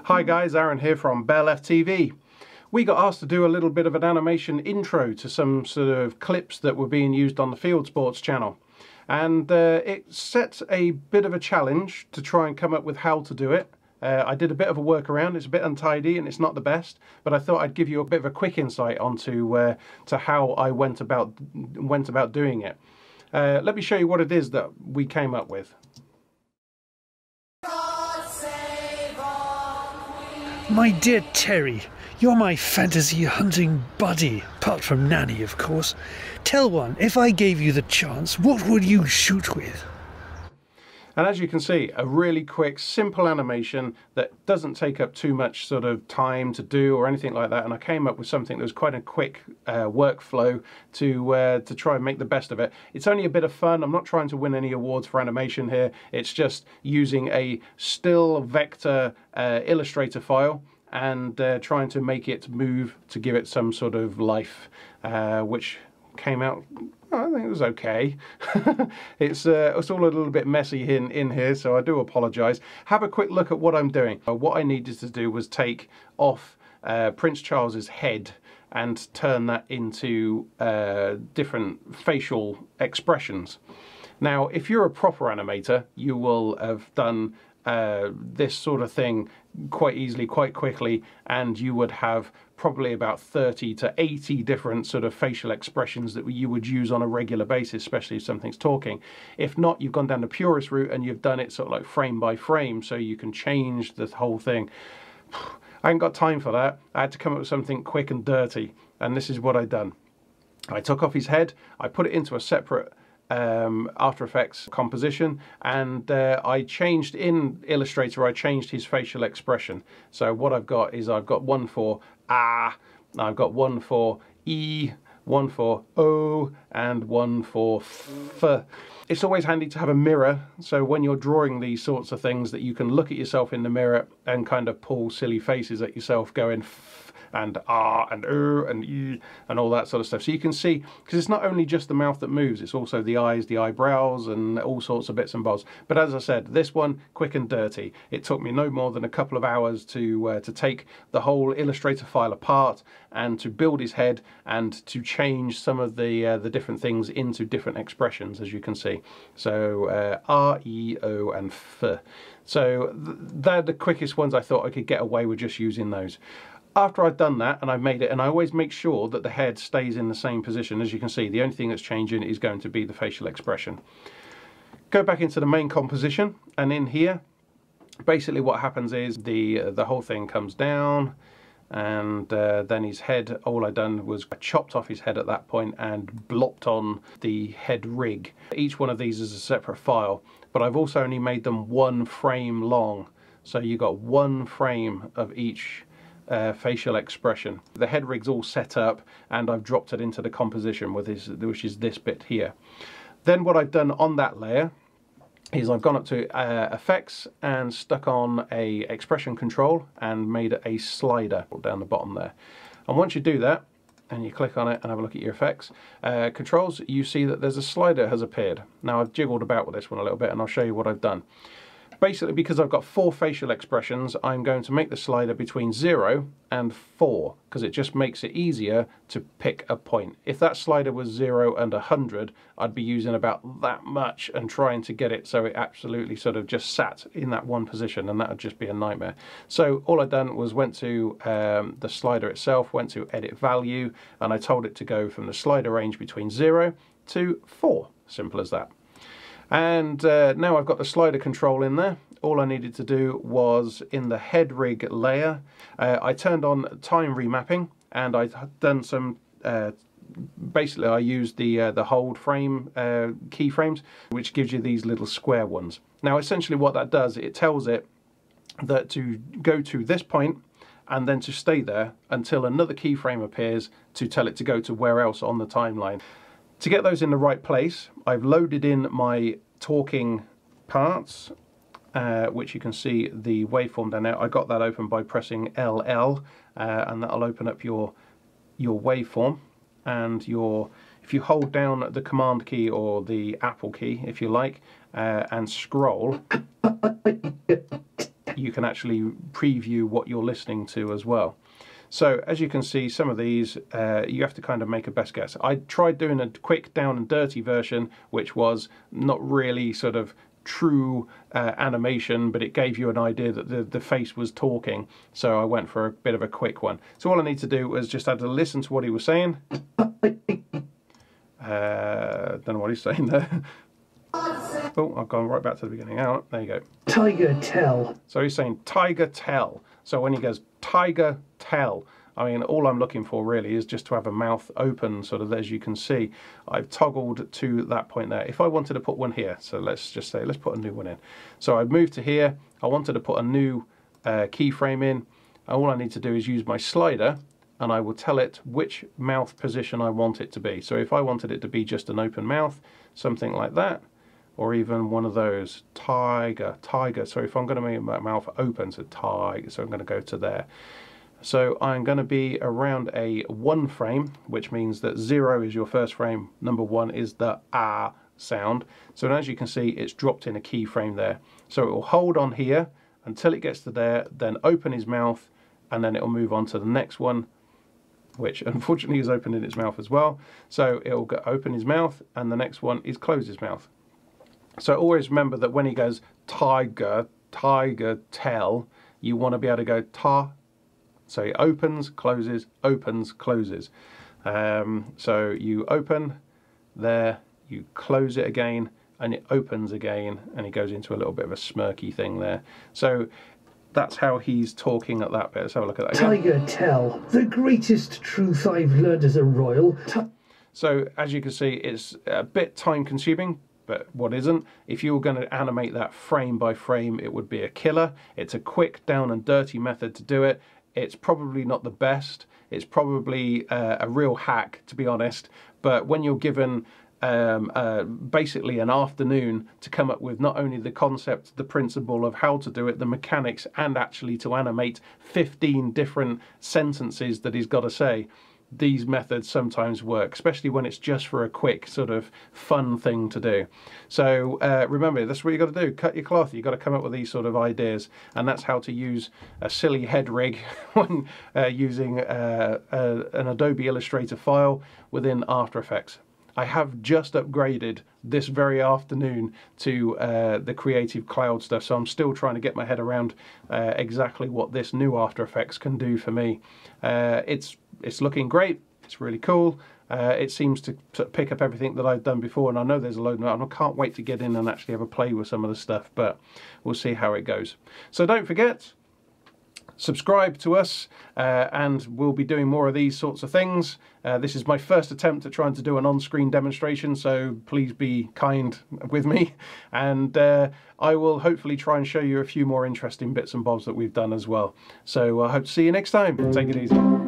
Hi guys, Aaron here from Bell FTV. We got asked to do a little bit of an animation intro to some sort of clips that were being used on the Field Sports channel. And it sets a bit of a challenge to try and come up with how to do it. I did a bit of a workaround. It's a bit untidy and it's not the best, but I thought I'd give you a bit of a quick insight onto to how I went about doing it. Let me show you what it is that we came up with. My dear Terry, you're my fantasy hunting buddy, apart from Nanny, of course. Tell one, if I gave you the chance, what would you shoot with? And as you can see, a really quick, simple animation that doesn't take up too much sort of time to do or anything like that. And I came up with something that was quite a quick workflow to try and make the best of it. It's only a bit of fun. I'm not trying to win any awards for animation here. It's just using a still vector Illustrator file and trying to make it move to give it some sort of life, which came out, I think it was okay. It's all a little bit messy in here, so I do apologise. Have a quick look at what I'm doing. What I needed to do was take off Prince Charles's head and turn that into different facial expressions. Now, if you're a proper animator, you will have done this sort of thing quite easily, quite quickly, and you would have probably about 30 to 80 different sort of facial expressions that you would use on a regular basis, especially if something's talking. If not, you've gone down the purist route and you've done it sort of like frame by frame, so you can change the whole thing. I ain't got time for that. I had to come up with something quick and dirty, and this is what I done. I took off his head, I put it into a separate After Effects composition, and I changed in Illustrator, I changed his facial expression. So what I've got is I've got one for ah, I've got one for E, one for O, and one for F. It's always handy to have a mirror, so when you're drawing these sorts of things that you can look at yourself in the mirror and kind of pull silly faces at yourself going F and ah and and E and all that sort of stuff. So you can see, because it's not only just the mouth that moves, it's also the eyes, the eyebrows, and all sorts of bits and bobs. But as I said, this one, quick and dirty. It took me no more than a couple of hours to take the whole Illustrator file apart and to build his head and to change some of the different things into different expressions, as you can see. So R, E, O, and F. So they're the quickest ones. I thought I could get away with just using those. After I've done that and I've made it, and I always make sure that the head stays in the same position, as you can see, the only thing that's changing is going to be the facial expression. Go back into the main composition, and in here, basically what happens is the whole thing comes down, and then his head, all I done was I chopped off his head at that point and blopped on the head rig. Each one of these is a separate file, but I've also only made them one frame long. So you got one frame of each facial expression. The head rig's all set up and I've dropped it into the composition with this, which is this bit here. Then what I've done on that layer is I've gone up to effects and stuck on a expression control and made a slider down the bottom there. And once you do that and you click on it and have a look at your effects controls, you see that there's a slider has appeared. Now I've jiggled about with this one a little bit and I'll show you what I've done. Basically, because I've got 4 facial expressions, I'm going to make the slider between 0 and 4, because it just makes it easier to pick a point. If that slider was 0 and 100, I'd be using about that much and trying to get it so it absolutely sort of just sat in that one position, and that would just be a nightmare. So all I've done was went to the slider itself, went to edit value, and I told it to go from the slider range between 0 to 4. Simple as that. And now I've got the slider control in there. All I needed to do was in the head rig layer, I turned on time remapping, and I've done some, basically I used the hold frame keyframes, which gives you these little square ones. Now essentially what that does, it tells it that to go to this point and then to stay there until another keyframe appears to tell it to go to where else on the timeline. To get those in the right place, I've loaded in my talking parts, which you can see the waveform down there. I got that open by pressing LL, and that'll open up your waveform. And if you hold down the Command key or the Apple key, if you like, and scroll, you can actually preview what you're listening to as well. So as you can see, some of these you have to kind of make a best guess. I tried doing a quick down and dirty version, which was not really sort of true animation, but it gave you an idea that the face was talking. So I went for a bit of a quick one. So all I need to do was just have to listen to what he was saying. Don't know what he's saying there. Oh, I've gone right back to the beginning. Out. There you go. Tiger tell. So he's saying tiger tell. So when he goes tiger tell, I mean, all I'm looking for really is just to have a mouth open, sort of, as you can see. I've toggled to that point there. If I wanted to put one here, so let's just say, let's put a new one in. So I've moved to here. I wanted to put a new keyframe in. All I need to do is use my slider, and I will tell it which mouth position I want it to be. So if I wanted it to be just an open mouth, something like that, or even one of those, tiger. So if I'm going to make my mouth open, so tiger, so I'm going to go to there. So I'm going to be around a 1 frame, which means that 0 is your first frame, number 1 is the ah sound. So as you can see, it's dropped in a keyframe there. So it will hold on here until it gets to there, then open his mouth, and then it will move on to the next one, which unfortunately is opening its mouth as well. So it will open his mouth, and the next one is close his mouth. So always remember that when he goes tiger, tiger, tell, you want to be able to go ta. So he opens, closes, opens, closes. So you open there, you close it again, and it opens again, and he goes into a little bit of a smirky thing there. So that's how he's talking at that bit. Let's have a look at that again. Tiger tell, the greatest truth I've learned as a royal. So as you can see, it's a bit time consuming, but what isn't? If you were going to animate that frame by frame, it would be a killer. It's a quick down and dirty method to do it. It's probably not the best. It's probably a real hack, to be honest. But when you're given basically an afternoon to come up with not only the concept, the principle of how to do it, the mechanics, and actually to animate 15 different sentences that he's got to say, these methods sometimes work, especially when it's just for a quick sort of fun thing to do. So remember, that's what you got to do. Cut your cloth. You've got to come up with these sort of ideas, and that's how to use a silly head rig when using an Adobe Illustrator file within After Effects. I have just upgraded this very afternoon to the Creative Cloud stuff, so I'm still trying to get my head around exactly what this new After Effects can do for me. It's looking great. It's really cool. It seems to pick up everything that I've done before, and I know there's a load of it. I can't wait to get in and actually have a play with some of the stuff, but we'll see how it goes. So don't forget, subscribe to us, and we'll be doing more of these sorts of things. This is my first attempt at trying to do an on-screen demonstration, so please be kind with me, and I will hopefully try and show you a few more interesting bits and bobs that we've done as well. So I hope to see you next time. Take it easy.